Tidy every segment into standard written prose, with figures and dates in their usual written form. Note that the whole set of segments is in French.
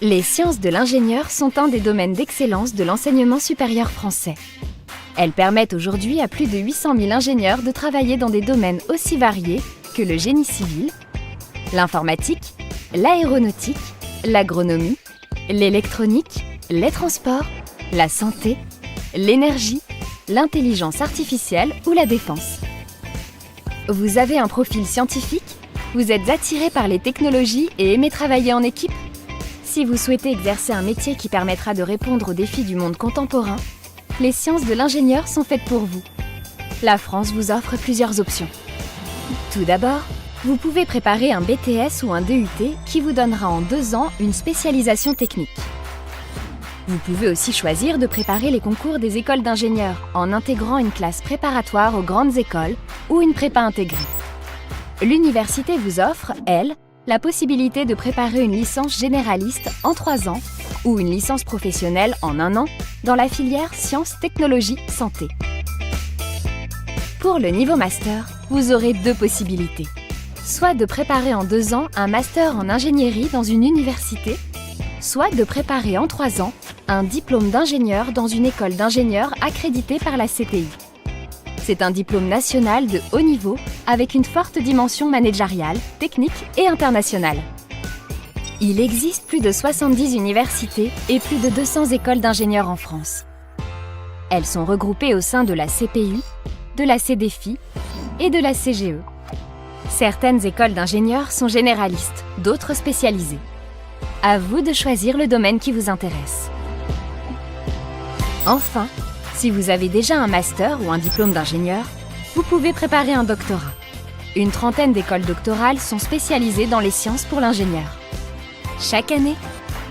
Les sciences de l'ingénieur sont un des domaines d'excellence de l'enseignement supérieur français. Elles permettent aujourd'hui à plus de 800 000 ingénieurs de travailler dans des domaines aussi variés que le génie civil, l'informatique, l'aéronautique, l'agronomie, l'électronique, les transports, la santé, l'énergie, l'intelligence artificielle ou la défense. Vous avez un profil scientifique? Vous êtes attiré par les technologies et aimez travailler en équipe? Si vous souhaitez exercer un métier qui permettra de répondre aux défis du monde contemporain, les sciences de l'ingénieur sont faites pour vous. La France vous offre plusieurs options. Tout d'abord, vous pouvez préparer un BTS ou un DUT qui vous donnera en 2 ans une spécialisation technique. Vous pouvez aussi choisir de préparer les concours des écoles d'ingénieurs en intégrant une classe préparatoire aux grandes écoles ou une prépa intégrée. L'université vous offre, elle, la possibilité de préparer une licence généraliste en 3 ans ou une licence professionnelle en 1 an dans la filière sciences, technologies, santé. Pour le niveau master, vous aurez 2 possibilités. Soit de préparer en 2 ans un master en ingénierie dans une université, soit de préparer en 3 ans un diplôme d'ingénieur dans une école d'ingénieurs accréditée par la CTI. C'est un diplôme national de haut niveau avec une forte dimension managériale, technique et internationale. Il existe plus de 70 universités et plus de 200 écoles d'ingénieurs en France. Elles sont regroupées au sein de la CPU, de la CDFI et de la CGE. Certaines écoles d'ingénieurs sont généralistes, d'autres spécialisées. À vous de choisir le domaine qui vous intéresse. Enfin, si vous avez déjà un master ou un diplôme d'ingénieur, vous pouvez préparer un doctorat. Une trentaine d'écoles doctorales sont spécialisées dans les sciences pour l'ingénieur. Chaque année,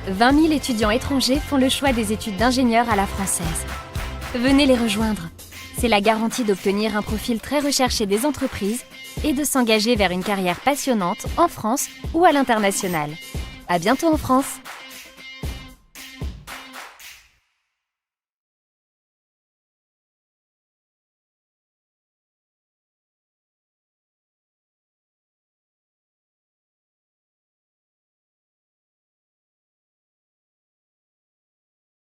20 000 étudiants étrangers font le choix des études d'ingénieur à la française. Venez les rejoindre. C'est la garantie d'obtenir un profil très recherché des entreprises et de s'engager vers une carrière passionnante en France ou à l'international. À bientôt en France!